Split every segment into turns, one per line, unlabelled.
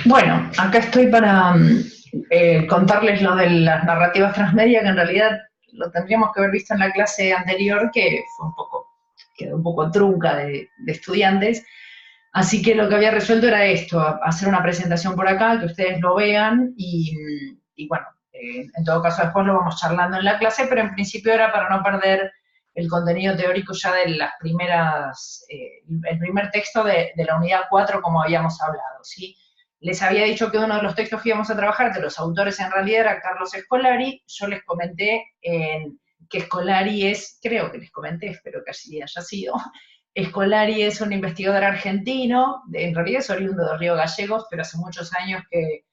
Bueno, acá estoy para contarles lo de las narrativas transmedia, que en realidad lo tendríamos que haber visto en la clase anterior, que fue quedó un poco trunca de estudiantes. Así que lo que había resuelto era esto, hacer una presentación por acá, que ustedes lo vean y bueno, en todo caso después lo vamos charlando en la clase, pero en principio era para no perder el contenido teórico ya de las primeras, el primer texto de la unidad 4 como habíamos hablado, ¿sí? Les había dicho que uno de los textos que íbamos a trabajar, de los autores en realidad era Carlos Scolari. Yo les comenté que Scolari es, creo que les comenté, espero que así haya sido, Scolari es un investigador argentino, en realidad es oriundo de Río Gallegos, pero hace muchos años que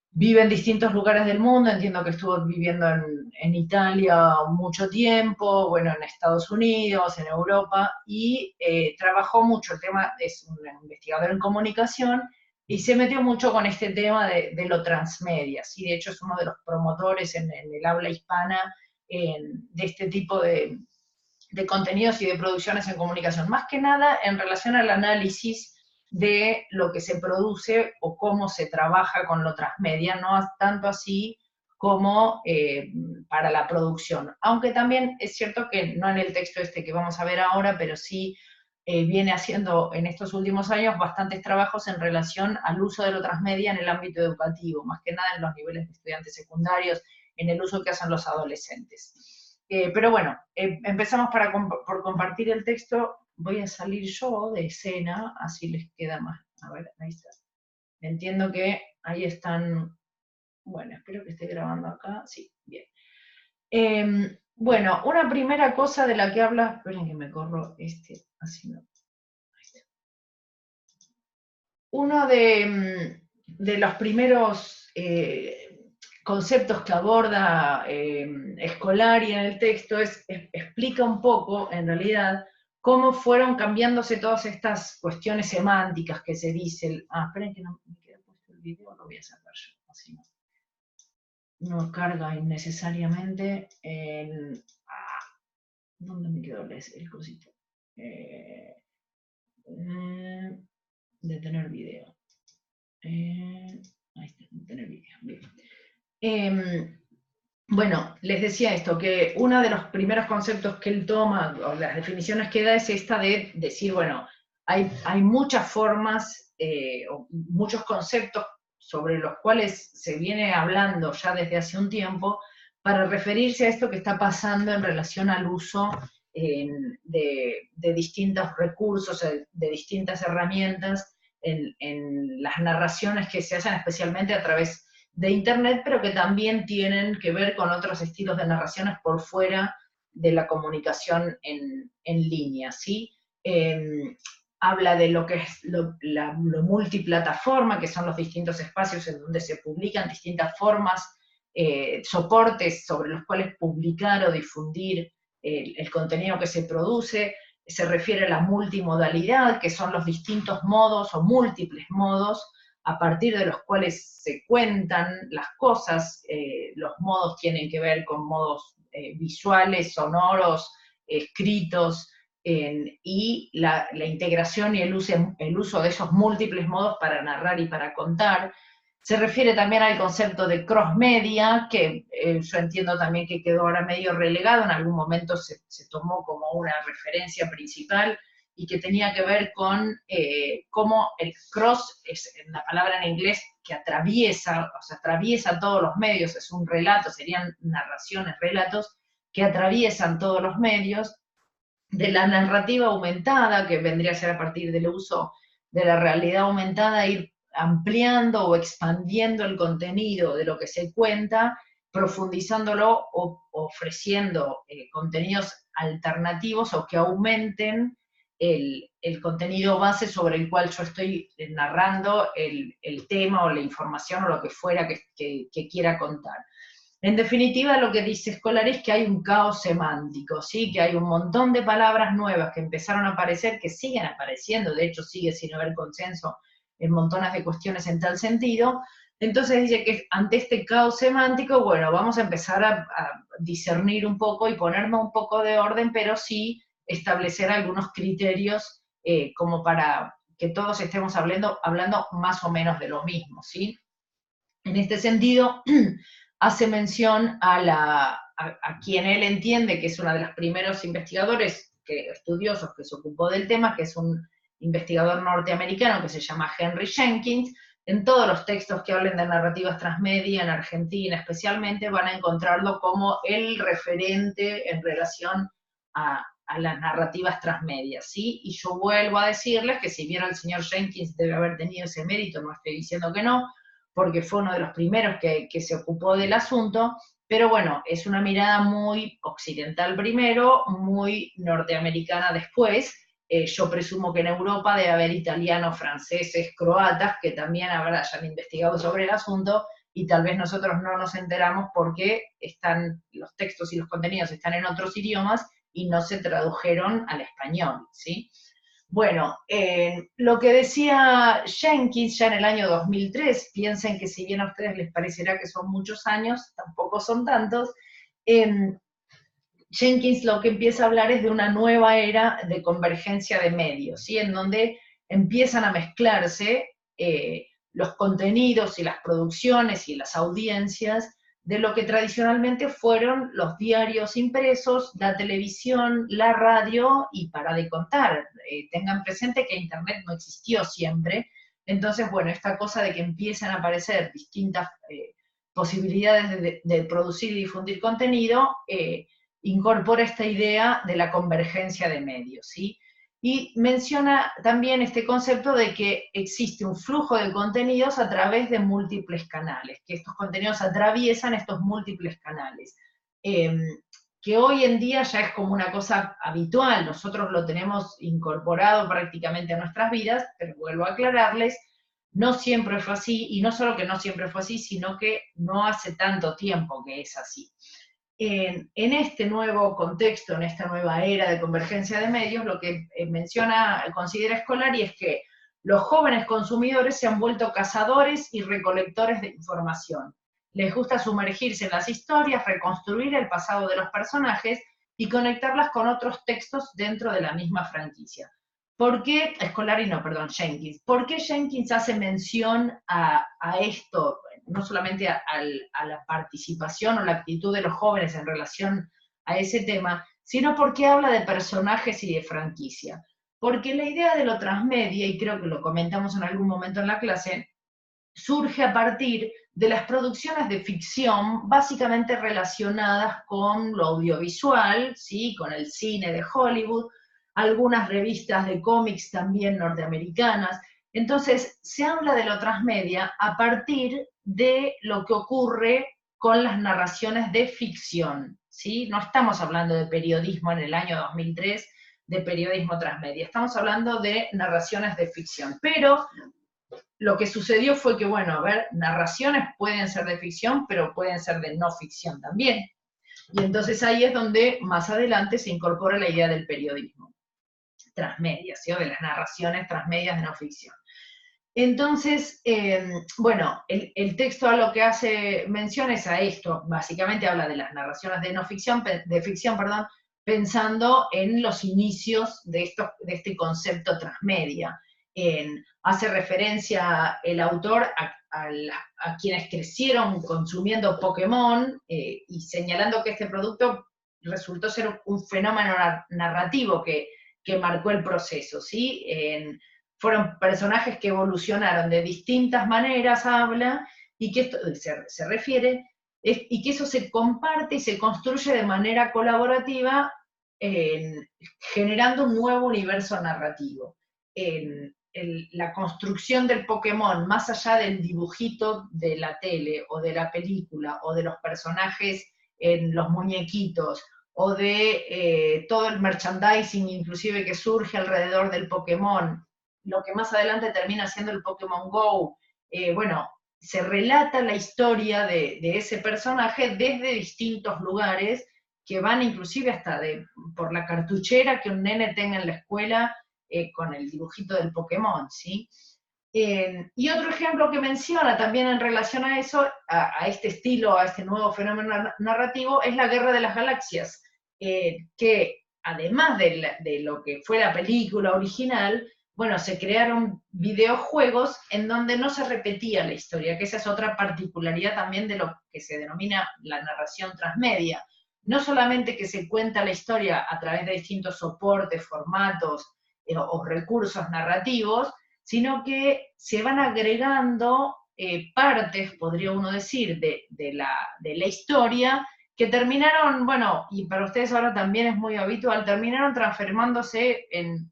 vive en distintos lugares del mundo. Entiendo que estuvo viviendo en Italia mucho tiempo, bueno, en Estados Unidos, en Europa, y trabajó mucho el tema, es un investigador en comunicación, y se metió mucho con este tema de lo transmedia, ¿sí? De hecho es uno de los promotores en el habla hispana de este tipo de contenidos y de producciones en comunicación, más que nada en relación al análisis de lo que se produce o cómo se trabaja con lo transmedia, no tanto así como para la producción. Aunque también es cierto que no en el texto este que vamos a ver ahora, pero sí viene haciendo en estos últimos años bastantes trabajos en relación al uso de lo transmedia en el ámbito educativo, más que nada en los niveles de estudiantes secundarios, en el uso que hacen los adolescentes. Pero bueno, empezamos por compartir el texto. Voy a salir yo de escena, así les queda más. A ver, ahí está. Entiendo que ahí están. Bueno, espero que esté grabando acá. Sí, bien. Bueno, una primera cosa de la que habla. Esperen que me corro así no. Ahí está. Uno de los primeros conceptos que aborda Scolari en el texto explica un poco, en realidad, cómo fueron cambiándose todas estas cuestiones semánticas que se dicen. Esperen que no me queda puesto el video, lo voy a sacar yo, así no carga innecesariamente en... ¿Dónde me quedó el cosito? Eh, detener video. Ahí está, detener video. Bien. Eh, bueno, les decía esto, que uno de los primeros conceptos que él toma, o las definiciones que da, es esta de decir, bueno, hay muchas formas, o muchos conceptos sobre los cuales se viene hablando ya desde hace un tiempo, para referirse a esto que está pasando en relación al uso de distintos recursos, de distintas herramientas en las narraciones que se hacen especialmente a través de Internet, pero que también tienen que ver con otros estilos de narraciones por fuera de la comunicación en línea, ¿sí? Habla de lo que es lo multiplataforma, que son los distintos espacios en donde se publican distintas formas, soportes sobre los cuales publicar o difundir el contenido que se produce. Se refiere a la multimodalidad, que son los distintos modos o múltiples modos a partir de los cuales se cuentan las cosas. Los modos tienen que ver con modos visuales, sonoros, escritos, y la integración y el uso de esos múltiples modos para narrar y para contar. Se refiere también al concepto de cross-media, que yo entiendo también que quedó ahora medio relegado, en algún momento se tomó como una referencia principal, y que tenía que ver con cómo el cross es la palabra en inglés que atraviesa, o sea, atraviesa todos los medios, es un relato, serían narraciones, relatos que atraviesan todos los medios, de la narrativa aumentada, que vendría a ser a partir del uso de la realidad aumentada, ir ampliando o expandiendo el contenido de lo que se cuenta, profundizándolo o ofreciendo contenidos alternativos o que aumenten el contenido base sobre el cual yo estoy narrando el tema o la información o lo que fuera que quiera contar. En definitiva, lo que dice Escolar es que hay un caos semántico, ¿sí? Que hay un montón de palabras nuevas que empezaron a aparecer, que siguen apareciendo, de hecho sigue sin haber consenso en montones de cuestiones en tal sentido. Entonces dice que ante este caos semántico, bueno, vamos a empezar a discernir un poco y ponernos un poco de orden, pero sí establecer algunos criterios como que todos estemos hablando más o menos de lo mismo, ¿sí? En este sentido, hace mención a quien él entiende que es uno de los primeros investigadores, estudiosos que se ocupó del tema, que es un investigador norteamericano que se llama Henry Jenkins. En todos los textos que hablen de narrativas transmedia, en Argentina especialmente, van a encontrarlo como el referente en relación a las narrativas transmedia, ¿sí? Y yo vuelvo a decirles que si bien el señor Jenkins debe haber tenido ese mérito, no estoy diciendo que no, porque fue uno de los primeros que se ocupó del asunto, pero bueno, es una mirada muy occidental primero, muy norteamericana después. Yo presumo que en Europa debe haber italianos, franceses, croatas, que también hayan investigado sobre el asunto, y tal vez nosotros no nos enteramos porque los textos y los contenidos están en otros idiomas y no se tradujeron al español, ¿sí? Bueno, lo que decía Jenkins ya en el año 2003, piensen que si bien a ustedes les parecerá que son muchos años, tampoco son tantos, Jenkins lo que empieza a hablar es de una nueva era de convergencia de medios, ¿sí? En donde empiezan a mezclarse los contenidos y las producciones y las audiencias de lo que tradicionalmente fueron los diarios impresos, la televisión, la radio, y para de contar, tengan presente que Internet no existió siempre, entonces, bueno, esta cosa de que empiezan a aparecer distintas posibilidades de producir y difundir contenido, incorpora esta idea de la convergencia de medios, ¿sí? Y menciona también este concepto de que existe un flujo de contenidos a través de múltiples canales, que estos contenidos atraviesan estos múltiples canales, que hoy en día ya es como una cosa habitual, nosotros lo tenemos incorporado prácticamente a nuestras vidas, pero vuelvo a aclararles, no siempre fue así, y no solo que no siempre fue así, sino que no hace tanto tiempo que es así. En este nuevo contexto, en esta nueva era de convergencia de medios, lo que considera Scolari es que los jóvenes consumidores se han vuelto cazadores y recolectores de información. Les gusta sumergirse en las historias, reconstruir el pasado de los personajes y conectarlas con otros textos dentro de la misma franquicia. ¿Por qué, Jenkins? ¿Por qué Jenkins hace mención a esto? No solamente a la participación o la actitud de los jóvenes en relación a ese tema, sino porque habla de personajes y de franquicia. Porque la idea de lo transmedia, y creo que lo comentamos en algún momento en la clase, surge a partir de las producciones de ficción básicamente relacionadas con lo audiovisual, ¿sí? Con el cine de Hollywood, algunas revistas de cómics también norteamericanas. Entonces, se habla de lo transmedia a partir de lo que ocurre con las narraciones de ficción, ¿sí? No estamos hablando de periodismo en el año 2003, de periodismo transmedia, estamos hablando de narraciones de ficción, pero lo que sucedió fue que, bueno, a ver, narraciones pueden ser de ficción, pero pueden ser de no ficción también. Y entonces ahí es donde más adelante se incorpora la idea del periodismo transmedia, ¿sí? O de las narraciones transmedias de no ficción. Entonces, bueno, el texto a lo que hace mención es a esto, básicamente habla de las narraciones de ficción, pensando en los inicios de este concepto transmedia. Hace referencia el autor a quienes crecieron consumiendo Pokémon y señalando que este producto resultó ser un fenómeno narrativo que marcó el proceso, ¿sí? Fueron personajes que evolucionaron de distintas maneras, habla, y que esto se refiere, y que eso se comparte y se construye de manera colaborativa, generando un nuevo universo narrativo. La construcción del Pokémon, más allá del dibujito de la tele, o de la película, o de los personajes en los muñequitos, o de todo el merchandising inclusive que surge alrededor del Pokémon, lo que más adelante termina siendo el Pokémon Go, bueno, se relata la historia de ese personaje desde distintos lugares, que van inclusive hasta por la cartuchera que un nene tenga en la escuela con el dibujito del Pokémon, ¿sí? Y otro ejemplo que menciona también en relación a eso, a este estilo, a este nuevo fenómeno narrativo, es la Guerra de las Galaxias, que además de lo que fue la película original, bueno, se crearon videojuegos en donde no se repetía la historia, que esa es otra particularidad también de lo que se denomina la narración transmedia. No solamente que se cuenta la historia a través de distintos soportes, formatos o recursos narrativos, sino que se van agregando partes, podría uno decir, de la historia, que terminaron, bueno, y para ustedes ahora también es muy habitual, terminaron transformándose en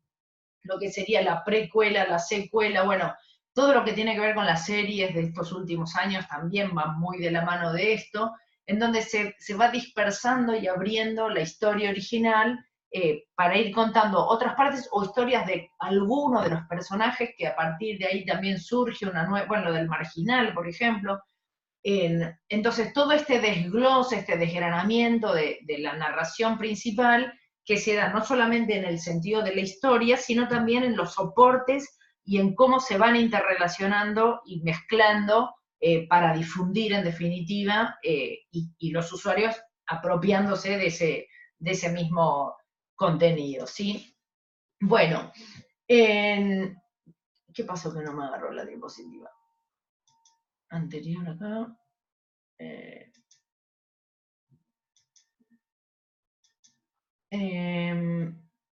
lo que sería la precuela, la secuela, bueno, todo lo que tiene que ver con las series de estos últimos años también va muy de la mano de esto, en donde se va dispersando y abriendo la historia original para ir contando otras partes o historias de alguno de los personajes que a partir de ahí también surge una nueva, bueno, del marginal, por ejemplo. Entonces, todo este desglose, este desgranamiento de la narración principal, que se da no solamente en el sentido de la historia, sino también en los soportes y en cómo se van interrelacionando y mezclando para difundir en definitiva y los usuarios apropiándose de ese mismo contenido, ¿sí? Bueno, ¿qué pasó que no me agarró la diapositiva? Anterior acá.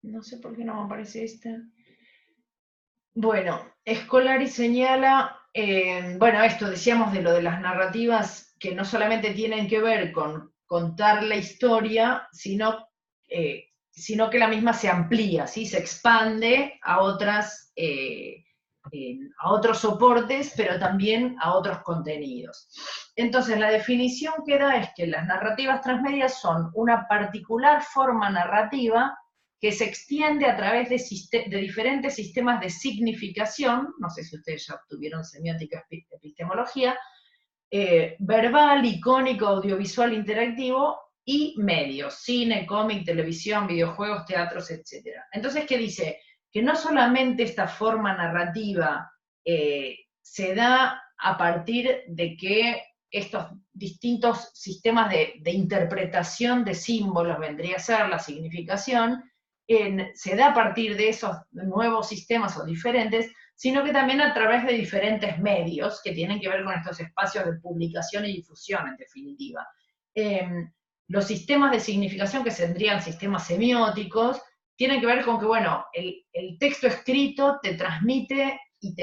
No sé por qué no me aparece esta. Bueno, Scolari señala, bueno, esto decíamos de lo de las narrativas que no solamente tienen que ver con contar la historia, sino que la misma se amplía, ¿sí? Se expande a a otros soportes, pero también a otros contenidos. Entonces, la definición que da es que las narrativas transmedias son una particular forma narrativa que se extiende a través de diferentes sistemas de significación, no sé si ustedes ya obtuvieron semiótica epistemología, verbal, icónico, audiovisual, interactivo y medios, cine, cómic, televisión, videojuegos, teatros, etc. Entonces, ¿qué dice? Que no solamente esta forma narrativa se da a partir de que estos distintos sistemas de interpretación de símbolos vendría a ser la significación, se da a partir de esos nuevos sistemas o diferentes, sino que también a través de diferentes medios que tienen que ver con estos espacios de publicación y difusión, en definitiva. Los sistemas de significación, que tendrían sistemas semióticos, tienen que ver con que, bueno, el texto escrito te transmite y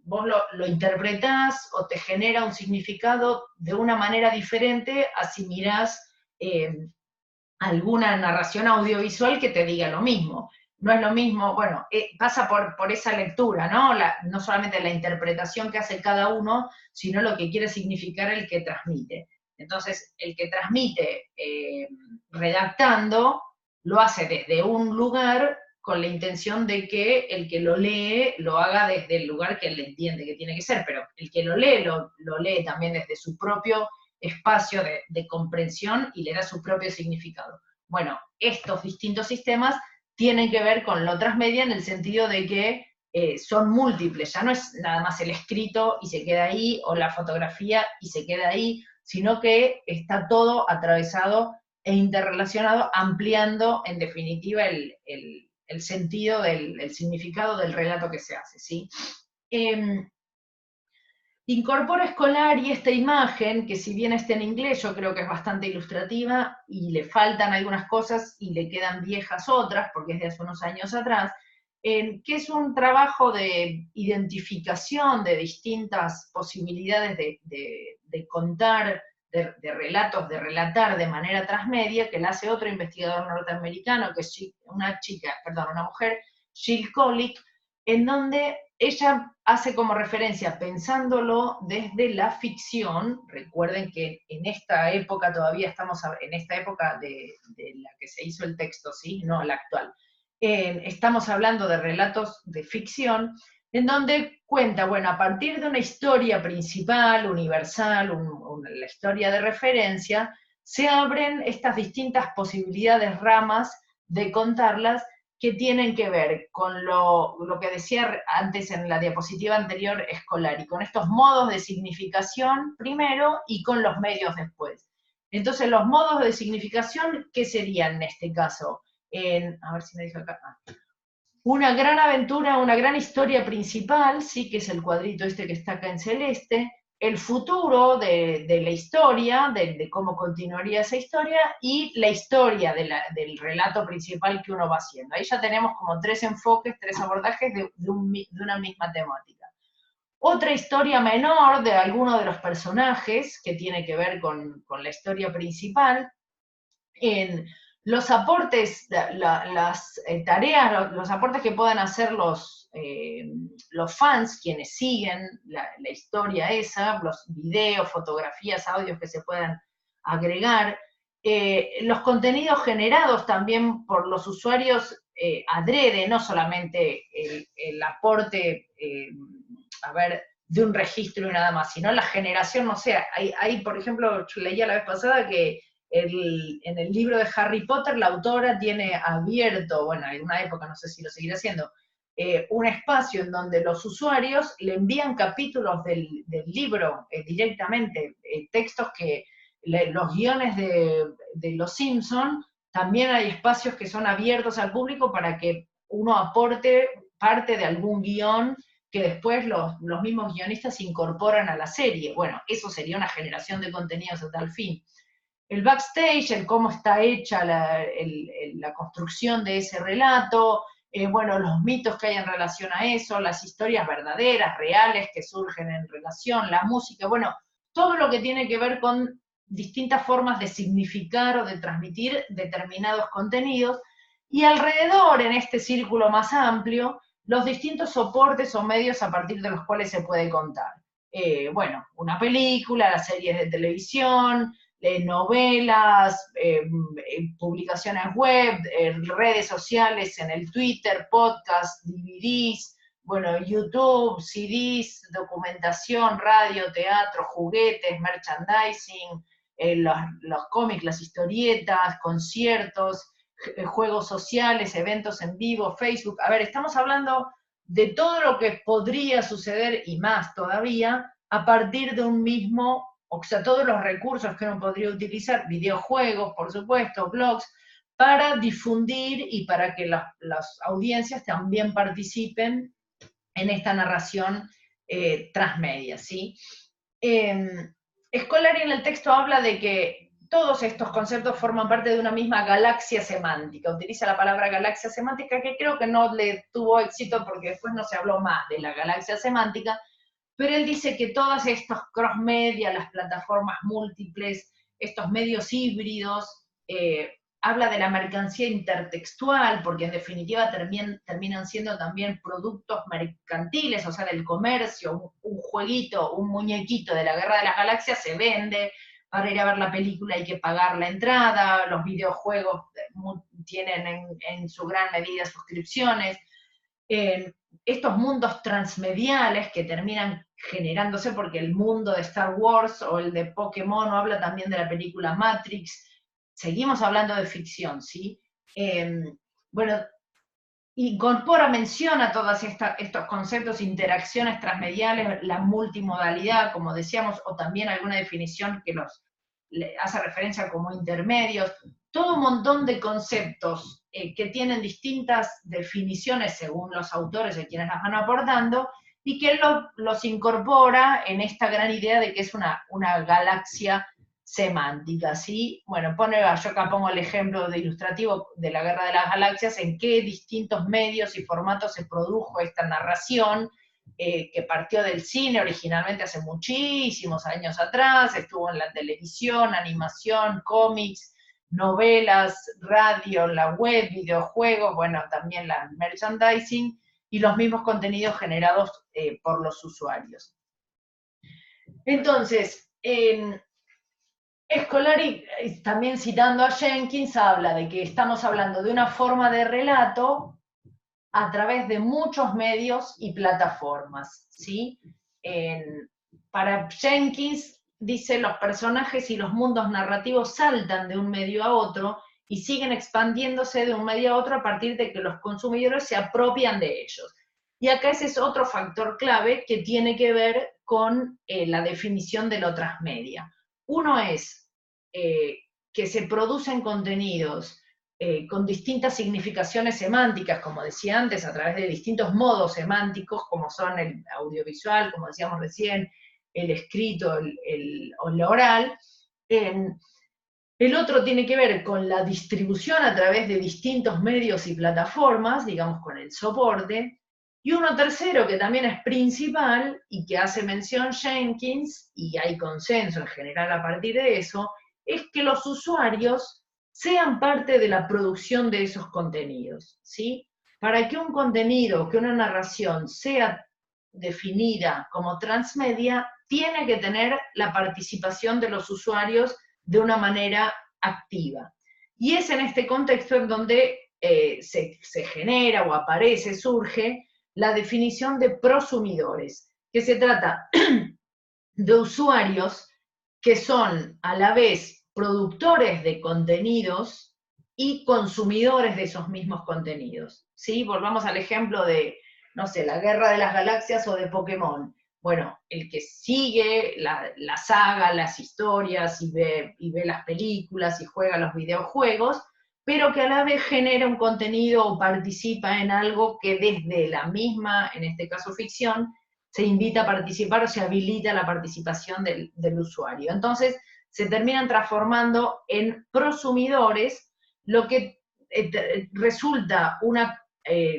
vos lo interpretás o te genera un significado de una manera diferente a si mirás alguna narración audiovisual que te diga lo mismo. No es lo mismo, bueno, pasa por esa lectura, ¿no? No solamente la interpretación que hace cada uno, sino lo que quiere significar el que transmite. Entonces, el que transmite redactando, lo hace desde un lugar con la intención de que el que lo lee lo haga desde el lugar que él entiende que tiene que ser, pero el que lo lee también desde su propio espacio de comprensión y le da su propio significado. Bueno, estos distintos sistemas tienen que ver con lo transmedia en el sentido de que son múltiples, ya no es nada más el escrito y se queda ahí, o la fotografía y se queda ahí, sino que está todo atravesado e interrelacionado, ampliando en definitiva el sentido, el significado del relato que se hace, ¿sí? Incorpora Scolari esta imagen, que si bien está en inglés, yo creo que es bastante ilustrativa y le faltan algunas cosas y le quedan viejas otras, porque es de hace unos años atrás, que es un trabajo de identificación de distintas posibilidades de contar, de relatos, de relatar de manera transmedia, que la hace otro investigador norteamericano, que es una mujer, Jill Kolick, en donde ella hace como referencia, pensándolo desde la ficción. Recuerden que en esta época, todavía estamos en esta época de la que se hizo el texto, ¿sí? No la actual. Estamos hablando de relatos de ficción, en donde cuenta, bueno, a partir de una historia principal, universal, la historia de referencia, se abren estas distintas posibilidades, ramas de contarlas, que tienen que ver con lo que decía antes en la diapositiva anterior Scolari, con estos modos de significación primero y con los medios después. Entonces, los modos de significación, ¿qué serían en este caso? A ver si me dijo acá. una gran aventura, una gran historia principal, sí, que es el cuadrito este que está acá en celeste, el futuro de la historia, de cómo continuaría esa historia, y la historia del relato principal que uno va haciendo. Ahí ya tenemos como tres enfoques, tres abordajes de una misma temática. Otra historia menor de alguno de los personajes, que tiene que ver con la historia principal, en los aportes, las tareas, los aportes que puedan hacer los fans, quienes siguen la historia esa, los videos, fotografías, audios que se puedan agregar, los contenidos generados también por los usuarios adrede, no solamente el aporte, a ver, de un registro y nada más, sino la generación, no sé, hay por ejemplo, yo leía la vez pasada que en el libro de Harry Potter la autora tiene abierto, bueno, en una época, no sé si lo seguirá haciendo, un espacio en donde los usuarios le envían capítulos del libro directamente, textos que los guiones de Los Simpson, también hay espacios que son abiertos al público para que uno aporte parte de algún guión que después los mismos guionistas incorporan a la serie. Bueno, eso sería una generación de contenidos a tal fin. El backstage, el cómo está hecha la construcción de ese relato, bueno, los mitos que hay en relación a eso, las historias verdaderas, reales que surgen en relación, la música, bueno, todo lo que tiene que ver con distintas formas de significar o de transmitir determinados contenidos, y alrededor, en este círculo más amplio, los distintos soportes o medios a partir de los cuales se puede contar. Bueno, una película, las series de televisión, novelas, publicaciones web, redes sociales en el Twitter, podcast, DVDs, bueno, YouTube, CDs, documentación, radio, teatro, juguetes, merchandising, los cómics, las historietas, conciertos, juegos sociales, eventos en vivo, Facebook. A ver, estamos hablando de todo lo que podría suceder y más todavía a partir de un mismo, o sea, todos los recursos que uno podría utilizar, videojuegos, por supuesto, blogs, para difundir y para que las audiencias también participen en esta narración transmedia, ¿sí? Scolari en el texto habla de que todos estos conceptos forman parte de una misma galaxia semántica. Utiliza la palabra galaxia semántica, que creo que no le tuvo éxito porque después no se habló más de la galaxia semántica, pero él dice que todas estos cross-media, las plataformas múltiples, estos medios híbridos, habla de la mercancía intertextual, porque en definitiva terminan siendo también productos mercantiles, o sea, del comercio, un jueguito, un muñequito de la Guerra de las Galaxias se vende, para ir a ver la película hay que pagar la entrada, los videojuegos tienen en su gran medida suscripciones. Estos mundos transmediales que terminan generándose porque el mundo de Star Wars o el de Pokémon, o habla también de la película Matrix, seguimos hablando de ficción, ¿sí? Bueno, incorpora, menciona todos estos conceptos, interacciones transmediales, la multimodalidad, como decíamos, o también alguna definición que le hace referencia como intermedios, todo un montón de conceptos que tienen distintas definiciones según los autores y quienes las van aportando, y que él los incorpora en esta gran idea de que es una galaxia semántica, ¿sí? Bueno, yo acá pongo el ejemplo de ilustrativo de la Guerra de las Galaxias, en qué distintos medios y formatos se produjo esta narración, que partió del cine originalmente hace muchísimos años atrás, estuvo en la televisión, animación, cómics, novelas, radio, la web, videojuegos, bueno, también la merchandising y los mismos contenidos generados por los usuarios. Entonces, Scolari, también citando a Jenkins, habla de que estamos hablando de una forma de relato a través de muchos medios y plataformas, ¿sí? Para Jenkins, dice, los personajes y los mundos narrativos saltan de un medio a otro y siguen expandiéndose de un medio a otro a partir de que los consumidores se apropian de ellos. Y acá ese es otro factor clave que tiene que ver con la definición de lo transmedia. Uno es que se producen contenidos con distintas significaciones semánticas, como decía antes, a través de distintos modos semánticos, como son el audiovisual, como decíamos recién, el escrito, o el oral. El otro tiene que ver con la distribución a través de distintos medios y plataformas, digamos con el soporte. Y uno tercero que también es principal y que hace mención Jenkins, y hay consenso en general a partir de eso, es que los usuarios sean parte de la producción de esos contenidos, ¿sí? Para que un contenido, que una narración sea definida como transmedia, tiene que tener la participación de los usuarios de una manera activa. Y es en este contexto en donde se genera o aparece, surge, la definición de prosumidores, que se trata de usuarios que son a la vez productores de contenidos y consumidores de esos mismos contenidos. ¿Sí? Volvamos al ejemplo de, no sé, la Guerra de las Galaxias o de Pokémon. Bueno, el que sigue la saga, las historias y ve las películas y juega los videojuegos, pero que a la vez genera un contenido o participa en algo que desde la misma, en este caso ficción, se invita a participar o se habilita la participación del usuario. Entonces, se terminan transformando en prosumidores, lo que resulta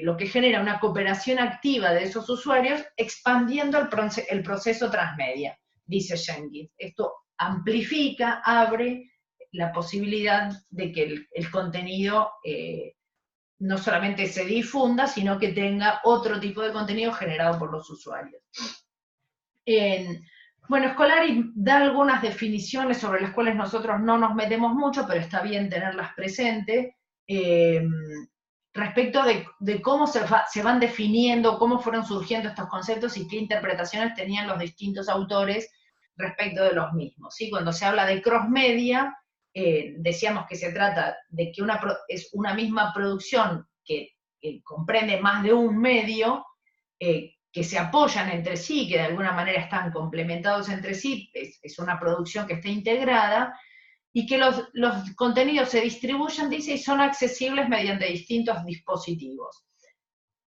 lo que genera una cooperación activa de esos usuarios, expandiendo el proceso transmedia, dice Jenkins. Esto amplifica, abre la posibilidad de que el contenido no solamente se difunda, sino que tenga otro tipo de contenido generado por los usuarios. Bueno, Scolari da algunas definiciones sobre las cuales nosotros no nos metemos mucho, pero está bien tenerlas presentes, respecto de cómo se van definiendo, cómo fueron surgiendo estos conceptos y qué interpretaciones tenían los distintos autores respecto de los mismos. ¿Sí? Cuando se habla de cross-media, decíamos que se trata de que es una misma producción que comprende más de un medio, que se apoyan entre sí, que de alguna manera están complementados entre sí, es una producción que está integrada, y que los contenidos se distribuyen, dice, y son accesibles mediante distintos dispositivos.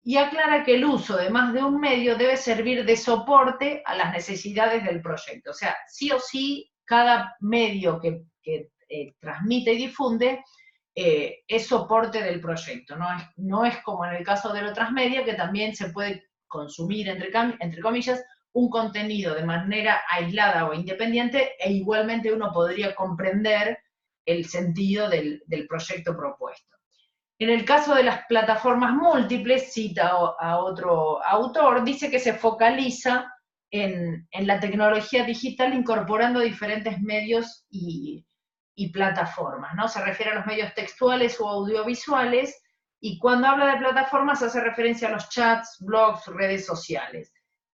Y aclara que el uso de más de un medio debe servir de soporte a las necesidades del proyecto. O sea, sí o sí, cada medio que transmite y difunde es soporte del proyecto. No es como en el caso de lo transmedia, que también se puede consumir, entre comillas, un contenido de manera aislada o independiente, e igualmente uno podría comprender el sentido del proyecto propuesto. En el caso de las plataformas múltiples, cita a otro autor, dice que se focaliza en la tecnología digital incorporando diferentes medios y plataformas, ¿no? Se refiere a los medios textuales o audiovisuales, y cuando habla de plataformas hace referencia a los chats, blogs, redes sociales,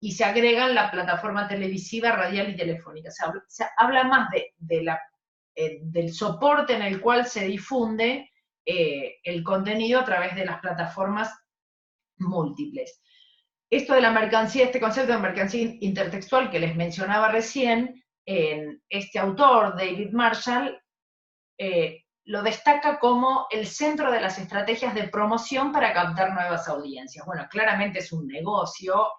y se agregan la plataforma televisiva, radial y telefónica. Se habla más del soporte en el cual se difunde el contenido a través de las plataformas múltiples. Esto de la mercancía, este concepto de mercancía intertextual que les mencionaba recién, este autor, David Marshall, lo destaca como el centro de las estrategias de promoción para captar nuevas audiencias. Bueno, claramente es un negocio,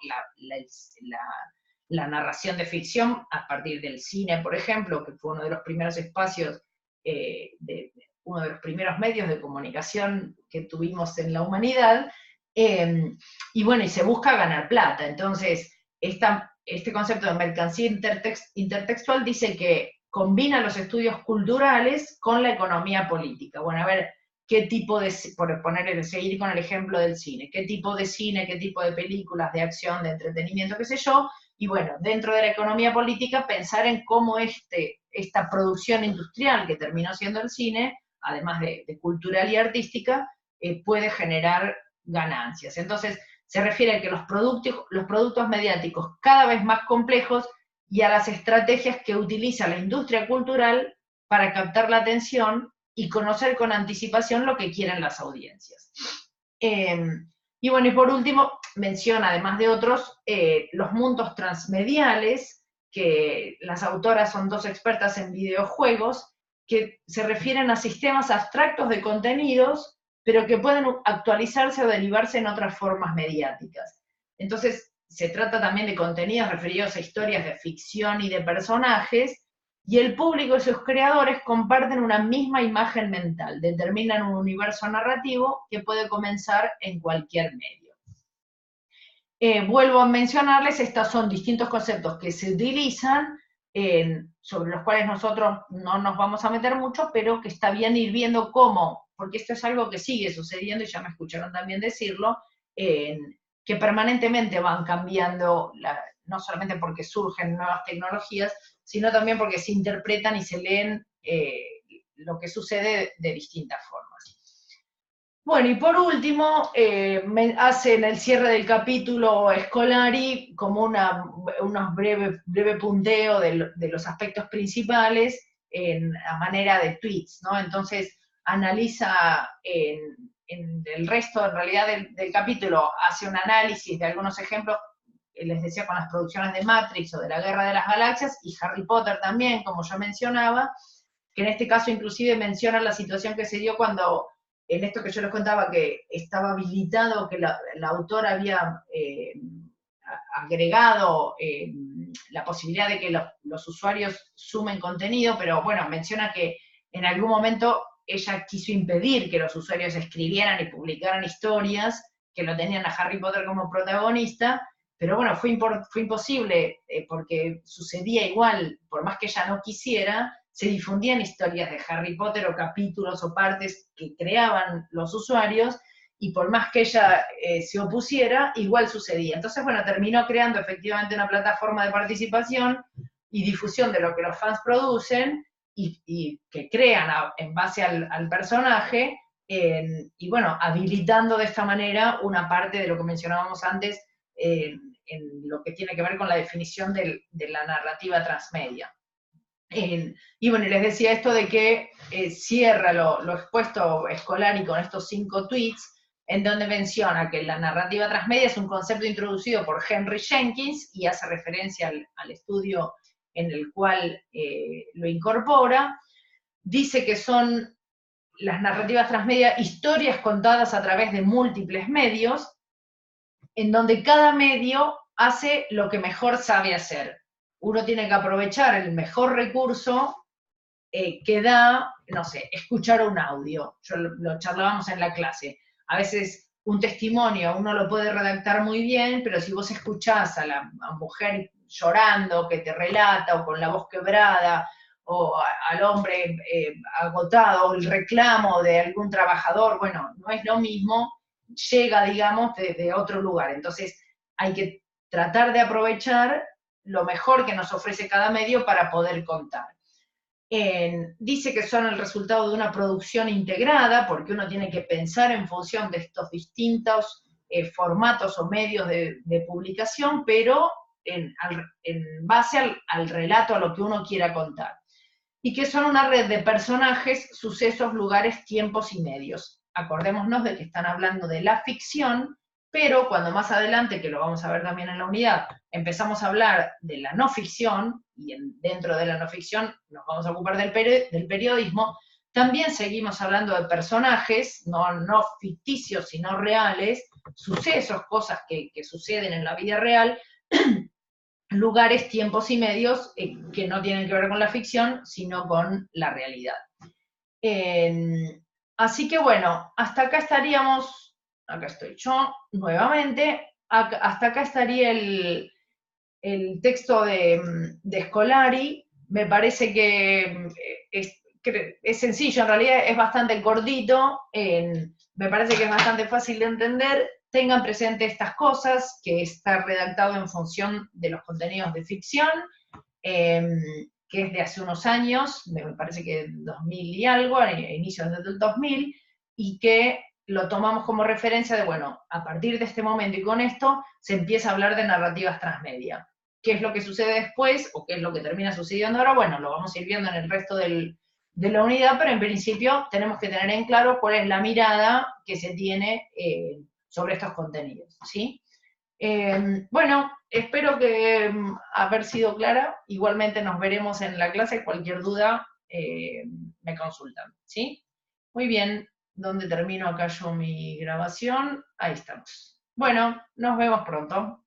la narración de ficción a partir del cine, por ejemplo, que fue uno de los primeros espacios, uno de los primeros medios de comunicación que tuvimos en la humanidad, y bueno, y se busca ganar plata. Entonces, este concepto de mercancía intertextual dice que combina los estudios culturales con la economía política. Bueno, a ver, qué tipo de, seguir con el ejemplo del cine, qué tipo de películas, de acción, de entretenimiento, qué sé yo, y bueno, dentro de la economía política pensar en cómo esta producción industrial que terminó siendo el cine, además de cultural y artística, puede generar ganancias. Entonces, se refiere a que los productos mediáticos cada vez más complejos y a las estrategias que utiliza la industria cultural para captar la atención y conocer con anticipación lo que quieren las audiencias. Y bueno, y por último, menciona, además de otros, los mundos transmediales, que las autoras son dos expertas en videojuegos, que se refieren a sistemas abstractos de contenidos, pero que pueden actualizarse o derivarse en otras formas mediáticas. Entonces, se trata también de contenidos referidos a historias de ficción y de personajes, y el público y sus creadores comparten una misma imagen mental, determinan un universo narrativo que puede comenzar en cualquier medio. Vuelvo a mencionarles, estos son distintos conceptos que se utilizan, sobre los cuales nosotros no nos vamos a meter mucho, pero que está bien ir viendo cómo, porque esto es algo que sigue sucediendo, y ya me escucharon también decirlo, que permanentemente van cambiando, no solamente porque surgen nuevas tecnologías, sino también porque se interpretan y se leen lo que sucede de distintas formas. Bueno, y por último, me hace en el cierre del capítulo Scolari como unos breve punteo de los aspectos principales a manera de tweets, ¿no? Entonces, analiza en el resto, en realidad, del capítulo, hace un análisis de algunos ejemplos, les decía, con las producciones de Matrix o de la Guerra de las Galaxias, y Harry Potter también, como yo mencionaba, que en este caso inclusive menciona la situación que se dio cuando, en esto que yo les contaba, que estaba habilitado, que la autora había agregado la posibilidad de que los usuarios sumen contenido, pero bueno, menciona que en algún momento ella quiso impedir que los usuarios escribieran y publicaran historias que lo tenían a Harry Potter como protagonista, pero bueno, fue imposible, porque sucedía igual, por más que ella no quisiera, se difundían historias de Harry Potter o capítulos o partes que creaban los usuarios, y por más que ella se opusiera, igual sucedía. Entonces, bueno, terminó creando efectivamente una plataforma de participación y difusión de lo que los fans producen y que crean en base al personaje, y bueno, habilitando de esta manera una parte de lo que mencionábamos antes, en lo que tiene que ver con la definición de la narrativa transmedia. Y bueno, les decía esto de que cierra lo expuesto Scolari con estos 5 tweets, en donde menciona que la narrativa transmedia es un concepto introducido por Henry Jenkins y hace referencia al estudio en el cual lo incorpora. Dice que son las narrativas transmedia historias contadas a través de múltiples medios, en donde cada medio hace lo que mejor sabe hacer. Uno tiene que aprovechar el mejor recurso que da, no sé, escuchar un audio. Lo charlábamos en la clase. A veces un testimonio uno lo puede redactar muy bien, pero si vos escuchás a la mujer llorando que te relata, o con la voz quebrada, o al hombre agotado, o el reclamo de algún trabajador, bueno, no es lo mismo, llega, digamos, de otro lugar. Entonces, hay que tratar de aprovechar lo mejor que nos ofrece cada medio para poder contar. Dice que son el resultado de una producción integrada, porque uno tiene que pensar en función de estos distintos formatos o medios de publicación, pero en base al relato, a lo que uno quiera contar. Y que son una red de personajes, sucesos, lugares, tiempos y medios. Acordémonos de que están hablando de la ficción, pero cuando más adelante, que lo vamos a ver también en la unidad, empezamos a hablar de la no ficción, y dentro de la no ficción nos vamos a ocupar del periodismo, también seguimos hablando de personajes, no ficticios, sino reales, sucesos, cosas que suceden en la vida real, lugares, tiempos y medios que no tienen que ver con la ficción, sino con la realidad. Así que bueno, hasta acá estaríamos, acá estoy yo nuevamente, hasta acá estaría el texto de Scolari. Me parece que es sencillo, en realidad es bastante cortito, me parece que es bastante fácil de entender. Tengan presente estas cosas, que está redactado en función de los contenidos de ficción, que es de hace unos años, me parece que 2000 y algo, a inicios del 2000, y que lo tomamos como referencia de, bueno, a partir de este momento y con esto se empieza a hablar de narrativas transmedia. ¿Qué es lo que sucede después o qué es lo que termina sucediendo ahora? Bueno, lo vamos a ir viendo en el resto de la unidad, pero en principio tenemos que tener en claro cuál es la mirada que se tiene sobre estos contenidos, ¿sí? Bueno, espero que haber sido clara. Igualmente nos veremos en la clase. Cualquier duda, me consultan, ¿sí? Muy bien, ¿dónde termino acá yo mi grabación? Ahí estamos. Bueno, nos vemos pronto.